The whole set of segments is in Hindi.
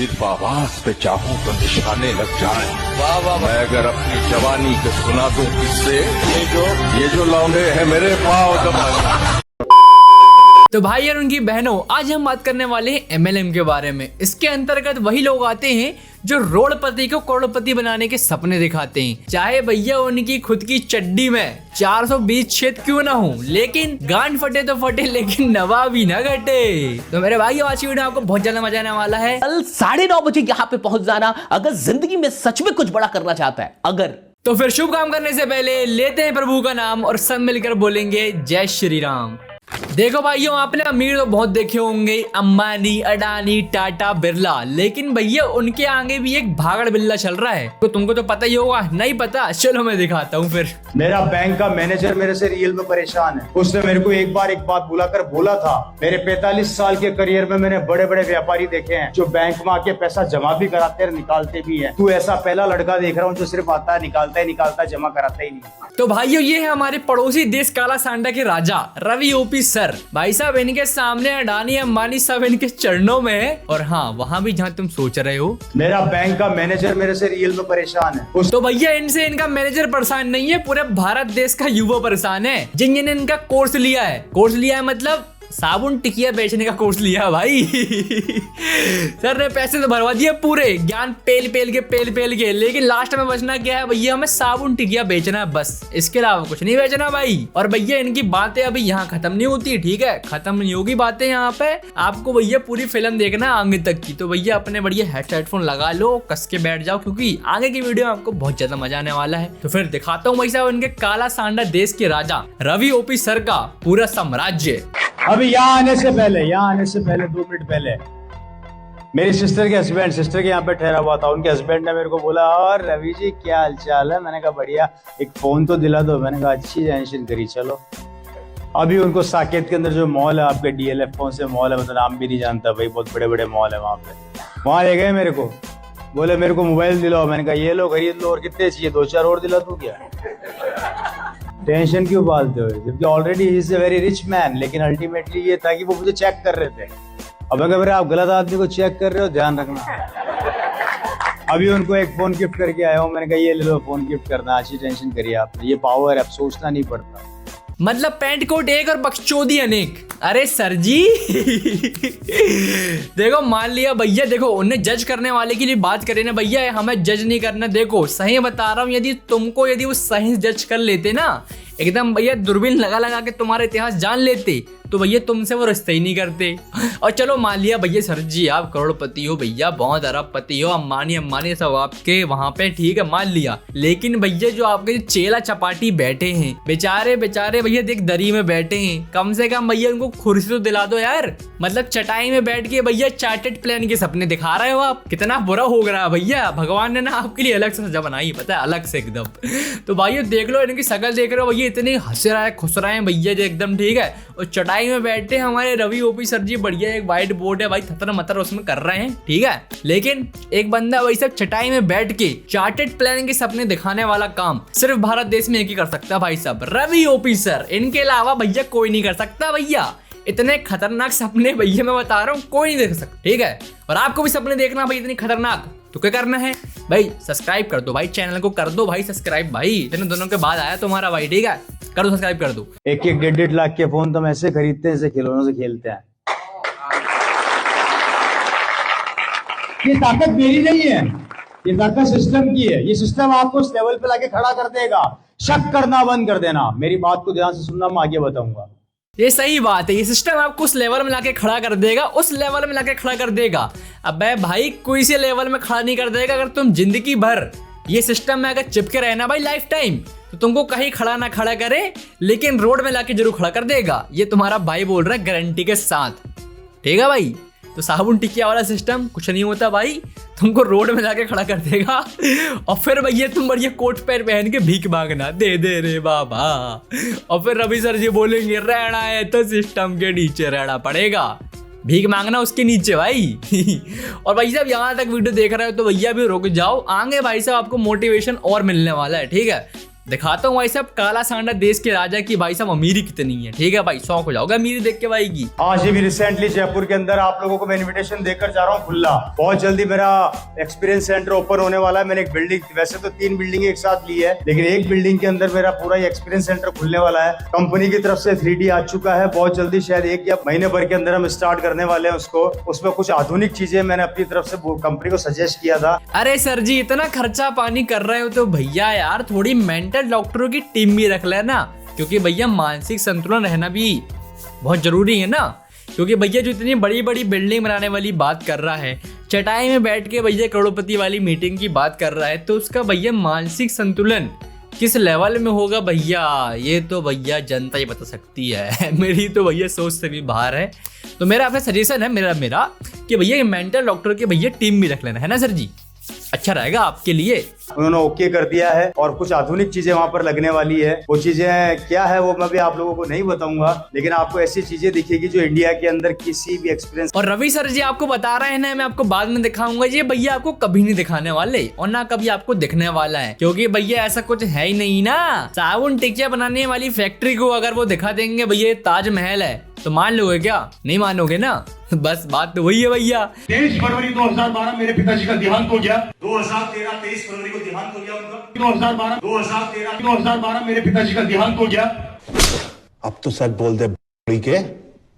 सिर्फ आवाज पे चाहूं तो निशाने लग जाए। वाह वाह, मैं अगर अपनी जवानी के सुना दूं किससे, ये जो लौंडे हैं मेरे पाँव दबा। तो भाई और उनकी बहनों, आज हम बात करने वाले हैं MLM के बारे में। इसके अंतर्गत वही लोग आते हैं जो रोडपति को करोड़पति बनाने के सपने दिखाते हैं, चाहे भैया उनकी खुद की चड्डी में 420 छेद क्यों ना हो, लेकिन गांड फटे तो फटे लेकिन नवाबी ना घटे। तो मेरे भाई आज की वीडियो आपको बहुत ज्यादा मजा आने वाला है। कल 9:30 बजे यहाँ पे पहुंच जाना अगर जिंदगी में सच में कुछ बड़ा करना चाहता है। अगर तो फिर शुभ काम करने से पहले लेते हैं प्रभु का नाम और सब मिलकर बोलेंगे जय श्री राम। देखो भाइयों, आपने अमीर तो बहुत देखे होंगे, अंबानी, अडानी, टाटा, बिरला, लेकिन भैया उनके आगे भी एक भागड़ बिल्ला चल रहा है। तो तुमको तो पता ही होगा, नहीं पता चलो मैं दिखाता हूँ फिर। मेरा बैंक का मैनेजर मेरे से रियल में परेशान है। उसने मेरे को एक बात बुलाकर बोला था, मेरे 45 साल के करियर में मैंने बड़े बड़े व्यापारी देखे हैं जो बैंक में आके पैसा जमा भी कराते हैं, निकालते भी है। तू ऐसा पहला लड़का देख रहा हूँ जो सिर्फ आता है, निकालता है, जमा कराता ही नहीं। तो भाइयों ये है हमारे पड़ोसी देश काला सांडा के राजा रवि ओपी सर। भाई साहब इनके सामने अडानी अंबानी सब इनके चरणों में है। और हाँ, वहाँ भी जहाँ तुम सोच रहे हो, मेरा बैंक का मैनेजर मेरे से रियल में परेशान है। तो भैया इनसे इनका मैनेजर परेशान नहीं है, पूरे भारत देश का युवा परेशान है जिन्होंने इनका कोर्स लिया है मतलब साबुन टिकिया बेचने का कोर्स लिया भाई। सर ने पैसे तो भरवा दिए पूरे, ज्ञान पेल पेल के, लेकिन लास्ट में बचना क्या है भैया, हमें साबुन टिकिया बेचना है बस, इसके अलावा कुछ नहीं बेचना भाई। और भैया इनकी बातें अभी यहाँ खत्म नहीं होती, ठीक है, खत्म नहीं होगी बातें यहाँ पे। आपको भैया पूरी फिल्म देखना है आगे तक की, तो भैया अपने बढ़िया हेडफोन लगा लो, कस के बैठ जाओ, क्योंकि आगे की वीडियो में आपको बहुत ज्यादा मजा आने वाला है। तो फिर दिखाता हूँ भाई साहब इनके काला सांडा देश के राजा रवि ओपी सर का पूरा साम्राज्य। अभी यहाँ आने से पहले 2 मिनट पहले मेरी सिस्टर के यहाँ पे ठहरा हुआ था। उनके हस्बैंड ने मेरे को बोला, और रवि जी क्या हालचाल है? मैंने कहा बढ़िया, एक फोन तो दिला दो। मैंने कहा अच्छी टेंशन करी, चलो। अभी उनको साकेत के अंदर जो मॉल है, आपके DLF फोन से मॉल है, मतलब नाम भी नहीं जानता भाई, बहुत बड़े बड़े मॉल है वहाँ पे। वहाँ ले गए मेरे को, बोले मेरे को मोबाइल दिलाओ। मैंने कहा ये लो खरीद लो, और कितने चाहिए, 2-4 और दिला दूं क्या? टेंशन क्यों पालते हो, जबकि already he is a very rich man. लेकिन अल्टीमेटली ये था कि वो मुझे चेक कर रहे थे। अब अगर आप गलत आदमी को चेक कर रहे हो, ध्यान रखना। अभी उनको एक फोन गिफ्ट करके आया हूँ, मैंने कहा ये ले लो फोन गिफ्ट करना, अच्छी टेंशन करिए आपने, ये पावर है, अब सोचना नहीं पड़ता। मतलब पैंट कोट एक और बक्सचोदी अनेक। अरे सर जी देखो, मान लिया भैया, देखो उन्हें जज करने वाले की लिए बात करें ना भैया, हमें जज नहीं करना। देखो सही बता रहा हूँ, यदि वो सही जज कर लेते ना, एकदम भैया दूरबीन लगा के तुम्हारा इतिहास जान लेते, तो भैया तुमसे वो रिश्ते ही नहीं करते। और चलो मान लिया भैया सर जी आप करोड़पति हो भैया, बहुत अरबपति हो, अंबानी सब आपके वहां पे, ठीक है मान लिया। लेकिन भैया जो आपके चेला चपाटी बैठे हैं, बेचारे भैया देख दरी में बैठे हैं, कम से कम भैया उनको कुर्सी तो दिला दो यार। मतलब चटाई में बैठ के भैया चार्टेड प्लेन के सपने दिखा रहे हो आप, कितना बुरा हो रहा है भैया। भगवान ने ना आपके लिए अलग से सजा बनाई, पता है, अलग से एकदम। तो भाइयों देख लो, इनकी शकल देख रहे हो भैया, इतने हंस रहा है, खुश रहे हैं भैया जो एकदम, ठीक है। और चटाई में बैठे हमारे रवि ओपी सर जी, बढ़िया एक व्हाइट बोर्ड है भाई, थतर मतर उसमें कर रहे हैं, ठीक है। लेकिन एक बंदा वही सब चटाई में बैठ के चार्टेड प्लान के सपने दिखाने वाला काम सिर्फ भारत देश में एक ही कर सकता है भाई साहब, रवि ओपी सर। इनके अलावा भैया कोई नहीं कर सकता भैया, इतने खतरनाक सपने भैया मैं बता रहा हूँ कोई नहीं देख सकता, ठीक है। और आपको भी सपने देखना भाई इतनी खतरनाक, तो क्या करना है भाई, सब्सक्राइब कर दो भाई, चैनल को कर दो भाई सब्सक्राइब भाई, इतने दोनों के बाद आया तुम्हारा भाई, ठीक है, कर दो सब्सक्राइब कर दो। 1-1 लाख के फोन तो हम ऐसे खरीदते हैं, ऐसे खिलौनों से खेलते हैं। ये ताकत मेरी नहीं है, ये ताकत सिस्टम की है। ये सिस्टम आपको उस लेवल पे लाके खड़ा कर देगा। शक करना बंद कर देना, मेरी बात को ध्यान से सुनना, मैं आगे बताऊंगा। ये सही बात है, ये सिस्टम आपको उस लेवल में लाके खड़ा कर देगा, उस लेवल में लाके खड़ा कर देगा। अबे भाई कोई से लेवल में खड़ा नहीं कर देगा, अगर तुम जिंदगी भर ये सिस्टम में अगर चिपके रहना भाई लाइफ टाइम, तो तुमको कहीं खड़ा ना खड़ा करे, लेकिन रोड में लाके जरूर खड़ा कर देगा। ये तुम्हारा भाई बोल रहा है गारंटी के साथ, ठीक है भाई। तो साबुन टिकिया वाला सिस्टम कुछ नहीं होता भाई, तुमको रोड में जाके खड़ा कर देगा। और फिर भैया तुम बढ़िया कोट पैर पहन के भीख मांगना, दे दे रे बाबा। और फिर रवि सर जी बोलेंगे रहना है तो सिस्टम के नीचे रहना पड़ेगा, भीख मांगना उसके नीचे भाई। और भाई साहब यहाँ तक वीडियो देख रहे हो तो भैया भी रुक जाओ, आगे भाई साहब आपको मोटिवेशन और मिलने वाला है, ठीक है। दिखाता हूँ भाई साहब काला सांडा देश के राजा की भाई साहब अमीरी कितनी है। ठीक है भाई, शौक हो जाओगे अमीरी देख के भाई की। आज भी रिसेंटली जयपुर के अंदर आप लोगों को मैं इनविटेशन देकर जा रहा हूँ खुला। बहुत जल्दी मेरा एक्सपीरियंस सेंटर ओपन होने वाला है। मैंने एक बिल्डिंग, वैसे तो 3 बिल्डिंग एक साथ ली है, लेकिन एक बिल्डिंग के अंदर मेरा पूरा एक्सपीरियंस सेंटर खुलने वाला है। कंपनी की तरफ से 3D आ चुका है। बहुत जल्दी शायद 1 या महीने भर के अंदर हम स्टार्ट करने वाले हैं उसको। उसमें कुछ आधुनिक चीजें मैंने अपनी तरफ से कंपनी को सजेस्ट किया था। अरे सर जी, इतना खर्चा पानी कर रहे हो तो भैया यार थोड़ी मेंटल डॉक्टरों की टीम भी रख लेना, क्योंकि भैया मानसिक संतुलन रहना भी बहुत जरूरी है ना। क्योंकि भैया जो इतनी बड़ी बड़ी बिल्डिंग बनाने वाली बात कर रहा है, चटाई में बैठ के भैया करोड़पति वाली मीटिंग की बात कर रहा है, तो उसका भैया मानसिक संतुलन किस लेवल में होगा भैया, ये तो भैया जनता ही बता सकती है। मेरी तो भैया सोच से भी बाहर है। तो मेरा आपका सजेशन है मेरा कि भैया मेंटल डॉक्टर की भैया टीम भी रख लेना, है ना सर जी, अच्छा रहेगा आपके लिए। उन्होंने ओके कर दिया है और कुछ आधुनिक चीजें वहां पर लगने वाली है। वो चीजें क्या है वो मैं भी आप लोगों को नहीं बताऊंगा, लेकिन आपको ऐसी चीजें दिखेगी जो इंडिया के अंदर किसी भी एक्सपीरियंस। और रवि सर जी आपको बता रहे हैं ना, मैं आपको बाद में दिखाऊंगा, ये भैया आपको कभी नहीं दिखाने वाले और ना कभी आपको दिखने वाला है, क्योंकि भैया ऐसा कुछ है ही नहीं ना। साबुन टिकिया बनाने वाली फैक्ट्री को अगर वो दिखा देंगे भैया ताजमहल है, तो मान लोगे क्या? नहीं मानोगे ना। बस बात तो वही है भैया। 23 फरवरी 2012 मेरे पिताजी का देहांत हो गया। 2013 23 फरवरी को देहांत हो गया उनका। 2012 मेरे पिताजी का देहांत हो गया। अब तो सच बोल दे के।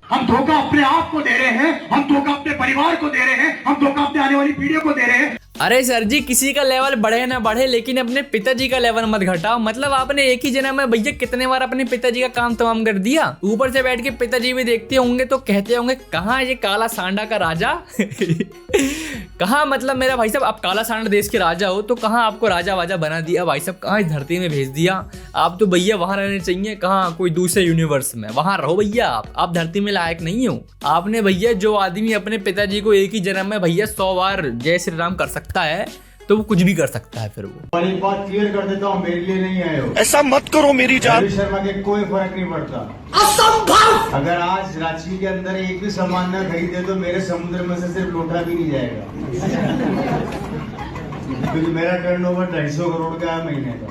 हम धोखा अपने आप को दे रहे हैं, हम धोखा अपने परिवार को दे रहे हैं, हम धोखा अपने आने वाली पीढ़ियों को दे रहे हैं। अरे सर जी, किसी का लेवल बढ़े ना बढ़े, लेकिन अपने पिताजी का लेवल मत घटाओ। मतलब आपने एक ही जन्म में भैया कितने बार अपने पिताजी का काम तमाम कर दिया। ऊपर से बैठ के पिताजी भी देखते होंगे तो कहते होंगे कहाँ ये काला सांडा का राजा। कहाँ, मतलब मेरा भाई साहब आप काला सांडा देश के राजा हो तो कहाँ आपको राजा वाजा बना दिया भाई साहब, कहाँ इस धरती में भेज दिया। आप तो भैया वहां रहने चाहिए, कहाँ कोई दूसरे यूनिवर्स में, वहां रहो भैया। आप धरती में लायक नहीं हो। आपने भैया, जो आदमी अपने पिताजी को एक ही जन्म में भैया 100 बार जय श्री राम कर सकता है, तो वो कुछ भी कर सकता है फिर वो। और एक बात क्लियर कर देता हूँ, मेरे लिए नहीं आए हो। ऐसा मत करो मेरी जान। रवि शर्मा के कोई फर्क नहीं पड़ता। असंभव। अगर आज रांची के अंदर एक भी सामान न खरीदे तो मेरे समुद्र में से सिर्फ लोटा भी नहीं जाएगा। क्योंकि मेरा टर्नओवर 250 करोड़ का है महीने का।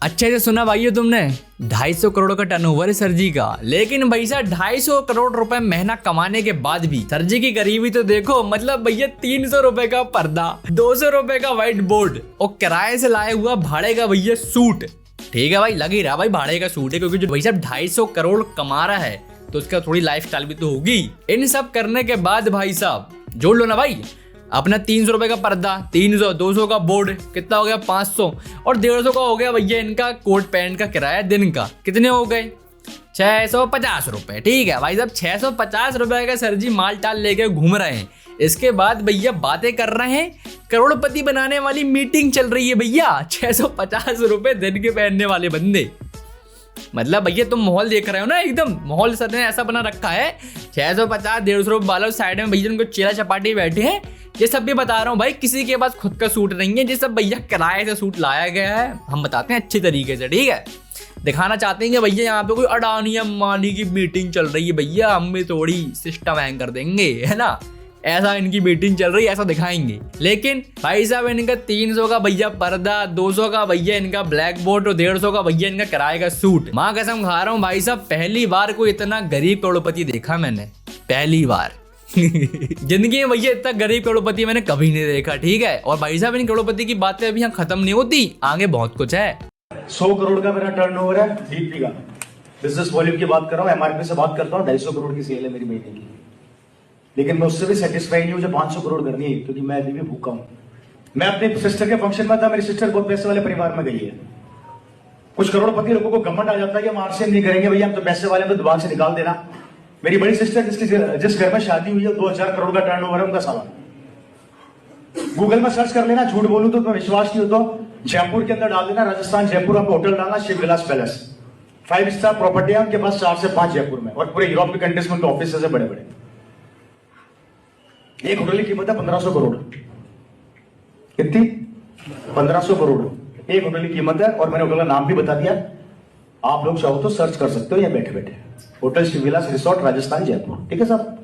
अच्छे से सुना भाइयों तुमने, 250 करोड़ का टर्नओवर है सर जी का। लेकिन भाई साहब 250 करोड़ रुपए महीना कमाने के बाद भी सर जी की गरीबी तो देखो। मतलब भैया 300 रुपए का पर्दा, 200 रुपए का व्हाइट बोर्ड और किराए से लाए हुआ भाड़े का भैया सूट। ठीक है भाई, लग ही रहा भाई भाड़े का सूट है, क्योंकि जो भाई साहब 250 करोड़ कमा रहा है तो उसका थोड़ी लाइफस्टाइल भी तो होगी। इन सब करने के बाद भाई साहब जोड़ लो ना भाई, अपना 300 रुपए का पर्दा, 300, 200 का बोर्ड, कितना हो गया 500, और 150 का हो गया भैया इनका कोट पैंट का किराया दिन का। कितने हो गए? 650 रुपए। ठीक है भाई साहब, 650 रुपए का सर जी माल टाल लेके घूम रहे हैं। इसके बाद भैया बातें कर रहे हैं, करोड़पति बनाने वाली मीटिंग चल रही है भैया। 650 रुपए दिन के पहनने वाले बंदे। मतलब भैया तुम माहौल देख रहे हो ना, एकदम माहौल सर ने ऐसा बना रखा है। 650, 150 रुपए वालों साइड में भैया उनको चेला चपाटी बैठे हैं। ये सब भी बता रहा हूँ भाई, किसी के पास खुद का सूट नहीं है, ये सब भैया किराए से सूट लाया गया है। हम बताते हैं अच्छी तरीके से, ठीक है। दिखाना चाहते हैं कि भैया यहाँ पे कोई अडानी अंबानी की मीटिंग चल रही है भैया, हम भी थोड़ी सिस्टम हैंग कर देंगे, है ना। ऐसा इनकी मीटिंग चल रही है, ऐसा दिखाएंगे। लेकिन भाई साहब इनका 300 का भैया पर्दा, 200 का भैया इनका ब्लैक बोर्ड और 150 का भैया इनका किराए का सूट। माँ कसम खा रहा हूँ भाई साहब, पहली बार कोई इतना गरीब करोड़पति देखा मैंने, पहली बार। जिंदगी में भैया इतना गरीब करोड़पति मैंने कभी नहीं देखा, ठीक है। और भाई साहब इन करोड़पति की बातें अभी यहाँ खत्म नहीं होती, आगे बहुत कुछ है। 100 करोड़ का मेरा टर्नओवर है डीपी का। बिजनेस वॉल्यूम की बात कर रहा हूँ, एमआरपी से बात करता हूँ। 250 करोड़ की सेल है मेरी महीने की, लेकिन मैं उससे भी सेटिस्फाई नहीं हूँ। मुझे 500 करोड़ करनी है, क्योंकि मैं अभी भी भूखा हूँ। मैं अपने सिस्टर के फंक्शन में था, मेरी सिस्टर बहुत पैसे वाले परिवार में गई है। कुछ करोड़पति लोगों को घमंड आ जाता है कि हम आरसीएम नहीं करेंगे भैया, हम तो पैसे वाले, तो दिमाग से निकाल देना। मेरी बड़ी सिस्टर जिस घर में शादी हुई है, 2000 करोड़ का टर्नओवर है उनका सामान। गूगल में सर्च कर लेना, झूठ बोलूं तो मैं विश्वास नहीं हो तो जयपुर के अंदर डाल देना, राजस्थान जयपुर, आपको होटल डालना, शिव विलास पैलेस, 5 स्टार प्रॉपर्टी है उनके पास, 4 से 5 जयपुर में, और पूरे यूरोप की कंट्रीज में उनके ऑफिस है बड़े बड़े। एक होटल की कीमत है 1500 करोड़। कितनी? 1500 करोड़ एक होटल की कीमत है। और मैंने होटल का नाम भी बता दिया, आप लोग चाहो तो सर्च कर सकते हो या बैठे बैठे, होटल शिव विलास रिसोर्ट, राजस्थान जयपुर, ठीक है साहब।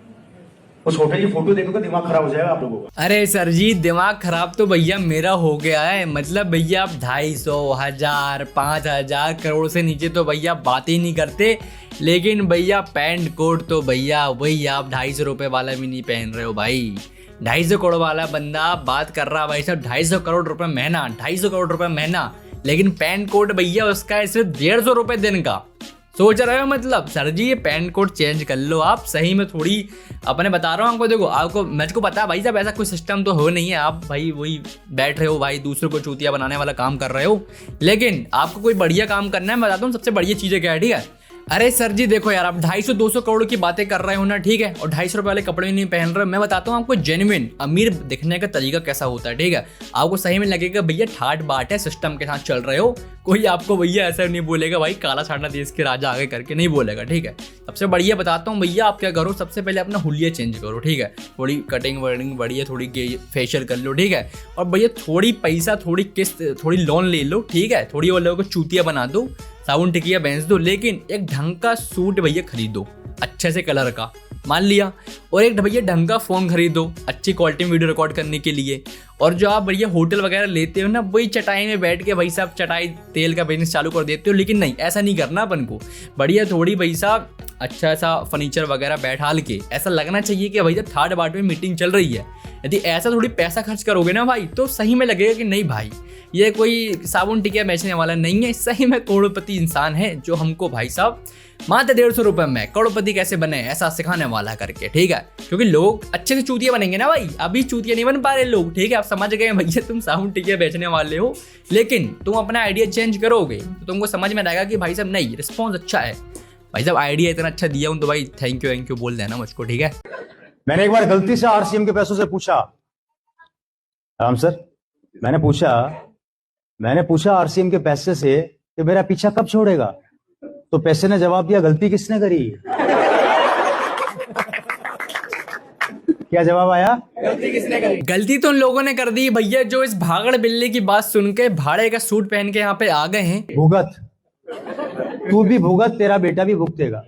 उस होटल की फोटो देखोगे दिमाग खराब हो जाएगा आप लोगों का। अरे सर जी, दिमाग खराब तो भैया मेरा हो गया है। मतलब भैया आप 250, 1000, 5000 करोड़ से नीचे तो भैया बात ही नहीं करते। लेकिन भैया पैंट कोट तो भैया वही आप 250 रुपये वाला भी नहीं पहन रहे हो भाई। 250 करोड़ वाला बंदा बात कर रहा है भाई साहब 250 करोड़ रुपए महीना, 250 करोड़ रुपए महीना, लेकिन पैंट कोट भैया उसका है सिर्फ 150 रुपये दिन का। सोच रहे हो मतलब सर जी ये पैंट कोट चेंज कर लो आप। सही में थोड़ी अपने बता रहा हूँ आपको, देखो आपको मुझको पता है भाई साहब ऐसा कोई सिस्टम तो हो नहीं है, आप भाई वही बैठ रहे हो भाई दूसरों को चूतिया बनाने वाला काम कर रहे हो। लेकिन आपको कोई बढ़िया काम करना है, मैं बताता हूँ सबसे बढ़िया चीज़ें क्या है, ठीक है। अरे सर जी देखो यार, आप 250-200 करोड़ की बातें कर रहे हो ना, ठीक है, और 250 रुपये वाले कपड़े नहीं पहन रहे हो। मैं बताता हूँ आपको जेन्युइन अमीर दिखने का तरीका कैसा होता है, ठीक है। आपको सही में लगेगा भैया ठाट बाट है, सिस्टम के साथ चल रहे हो। कोई आपको भैया ऐसा नहीं बोलेगा भाई काला साड़ा देश के राजा आगे करके नहीं बोलेगा, ठीक है। सबसे बढ़िया बताता हूँ भैया, आप क्या करो, सबसे पहले अपना हुलिया चेंज करो, ठीक है। थोड़ी कटिंग वर्टिंग बढ़िया, थोड़ी फेशियल कर लो, ठीक है। और भैया थोड़ी पैसा, थोड़ी किस्त, थोड़ी लोन ले लो, ठीक है। थोड़ी वो लोगों को चूतिया बना दो, साबुन टिकिया बेच दो, लेकिन एक ढंग का सूट भैया खरीदो अच्छे से कलर का, मान लिया। और एक भैया ढंग का फ़ोन खरीदो अच्छी क्वालिटी में वीडियो रिकॉर्ड करने के लिए। और जो आप भैया होटल वगैरह लेते हो ना, वही चटाई में बैठ के भाई साहब चटाई तेल का बिजनेस चालू कर देते हो। लेकिन नहीं, ऐसा नहीं करना अपन को। बढ़िया थोड़ी भाई साहब अच्छा सा फर्नीचर वगैरह बैठाल के, ऐसा लगना चाहिए कि भाई साहब थर्ड पार्ट में मीटिंग चल रही है। यदि ऐसा थोड़ी पैसा खर्च करोगे ना भाई, तो सही में लगेगा कि नहीं भाई ये कोई साबुन टिकिया बेचने वाला नहीं है, सही में करोड़पति इंसान है जो हमको भाई साहब मात्र 150 रुपये में करोड़पति कैसे बने ऐसा सिखाने वाला करके, ठीक है। क्योंकि लोग अच्छे से चूतिया बनेंगे ना भाई, अभी चूतिया नहीं बन पा रहे लोग, ठीक है। आप समझ गए भैया तुम साबुन टिकिया बेचने वाले हो, लेकिन तुम अपना आइडिया चेंज करोगे तो तुमको समझ में आएगा कि भाई साहब नहीं, रिस्पॉन्स अच्छा है भाई साहब, आइडिया इतना अच्छा दिया हूँ तो भाई थैंक यू बोल देना मुझको, ठीक है। मैंने एक बार गलती से आरसीएम के पैसों से पूछा, राम सर, मैंने पूछा आरसीएम के पैसे से कि मेरा पीछा कब छोड़ेगा, तो पैसे ने जवाब दिया गलती किसने करी। क्या जवाब आया? गलती तो उन लोगों ने कर दी भैया जो इस भागड़ बिल्ली की बात सुन के भाड़े का सूट पहन के यहाँ पे आ गए हैं। भुगत, तू भी भुगत, तेरा बेटा भी भुगतेगा,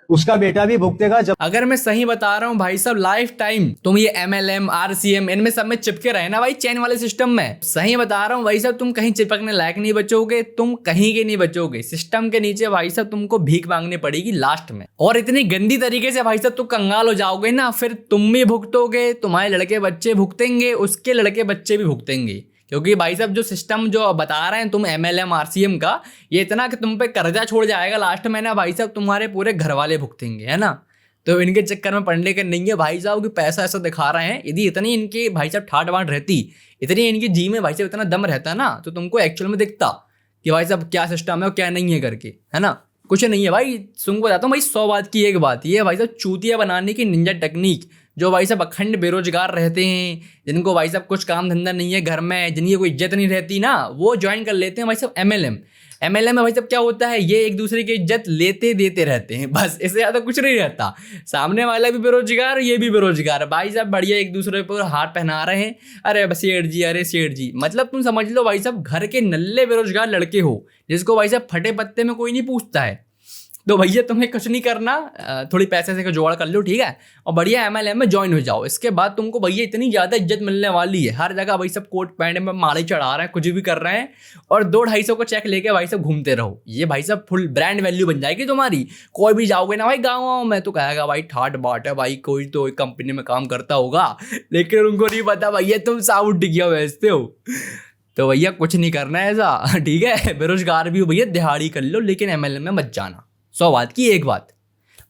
उसका बेटा भी भुगतेगा। जब अगर मैं सही बता रहा हूँ भाई साहब, लाइफ टाइम तुम ये MLM RCM इनमें सब में चिपके रहे ना भाई, चैन वाले सिस्टम में। सही बता रहा हूँ भाई साहब, तुम कहीं चिपकने लायक नहीं बचोगे, तुम कहीं के नहीं बचोगे। सिस्टम के नीचे भाई साहब तुमको भीख मांगनी पड़ेगी लास्ट में, और इतनी गंदी तरीके से भाई साहब तुम कंगाल हो जाओगे ना, फिर तुम भी भुगतोगे, तुम्हारे लड़के बच्चे भुगतेंगे, उसके लड़के बच्चे भी भुगतेंगे। क्योंकि भाई साहब जो सिस्टम जो बता रहे हैं तुम MLM RCM का, ये इतना कि तुम पे कर्जा छोड़ जाएगा लास्ट में ना भाई साहब, तुम्हारे पूरे घर वाले भुगतेंगे, है ना। तो इनके चक्कर में पढ़ने के नहीं है भाई साहब कि पैसा ऐसा दिखा रहे हैं। यदि इतनी इनकी भाई साहब ठाट बाट रहती, इतनी इनकी जी में भाई साहब इतना दम रहता ना, तो तुमको एक्चुअल में दिखता कि भाई साहब क्या सिस्टम है और क्या नहीं है करके, है ना। कुछ नहीं है भाई, सुन बताता हूँ भाई 100 बात की एक बात, ये भाई साहब चूतिया बनाने की निंजा टेक्निक। जो भाई साहब अखंड बेरोजगार रहते हैं, जिनको भाई साहब कुछ काम धंधा नहीं है घर में, जिनकी कोई इज्जत नहीं रहती ना, वो ज्वाइन कर लेते हैं भाई साहब MLM में। भाई साहब क्या होता है, ये एक दूसरे की इज्जत लेते देते रहते हैं, बस इससे ज़्यादा कुछ नहीं रहता। सामने वाला भी बेरोजगार, ये भी बेरोजगार, भाई साहब बढ़िया एक दूसरे पर हाथ पहना रहे हैं। अरे सेठ जी, अरे सेठ जी, मतलब तुम समझ लो भाई साहब घर के नल्ले बेरोजगार लड़के हो, जिसको भाई साहब फटे पत्ते में कोई नहीं पूछता है। तो भैया तुम्हें कुछ नहीं करना, थोड़ी पैसे से जोड़ कर लो, ठीक है, और बढ़िया MLM में ज्वाइन हो जाओ। इसके बाद तुमको भैया इतनी ज़्यादा इज्जत मिलने वाली है, हर जगह भाई सब कोट पैंट में माले चढ़ा रहे हैं, कुछ भी कर रहे हैं, और 200-250 को चेक लेके भाई सब घूमते रहो। ये भाई सब फुल ब्रांड वैल्यू बन जाएगी तुम्हारी। कोई भी जाओगे ना भाई गाँव में तो कहेगा भाई ठाट बाट है भाई, कोई तो एक कंपनी में काम करता होगा, लेकिन उनको नहीं पता भैया तुम साबुन टिकिया बेचते हो। तो भैया कुछ नहीं करना है ऐसा, ठीक है। बेरोजगार भी हो भैया, दिहाड़ी कर लो, लेकिन MLM में मत जाना। 100 बात की एक बात,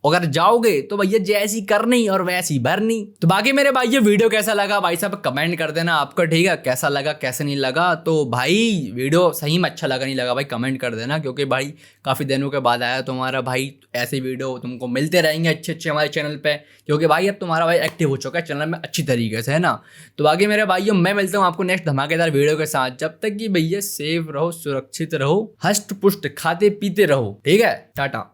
अगर जाओगे तो भैया जैसी करनी और वैसी भरनी। तो बाकी मेरे भाई ये वीडियो कैसा लगा भाई साहब कमेंट कर देना आपको, ठीक है, कैसा लगा कैसे नहीं लगा। तो भाई वीडियो सही में अच्छा लगा नहीं लगा भाई कमेंट कर देना, क्योंकि भाई काफ़ी दिनों के बाद आया तुम्हारा भाई, ऐसे वीडियो तुमको मिलते रहेंगे अच्छे हमारे चैनल पे, क्योंकि भाई अब तुम्हारा भाई एक्टिव हो चुका है चैनल में अच्छी तरीके से, है ना। तो बाकी मेरे भाइयों मैं मिलता हूँ आपको नेक्स्ट धमाकेदार वीडियो के साथ, जब तक कि भैया सेफ रहो, सुरक्षित रहो, हष्ट पुष्ट खाते पीते रहो, ठीक है, टाटा।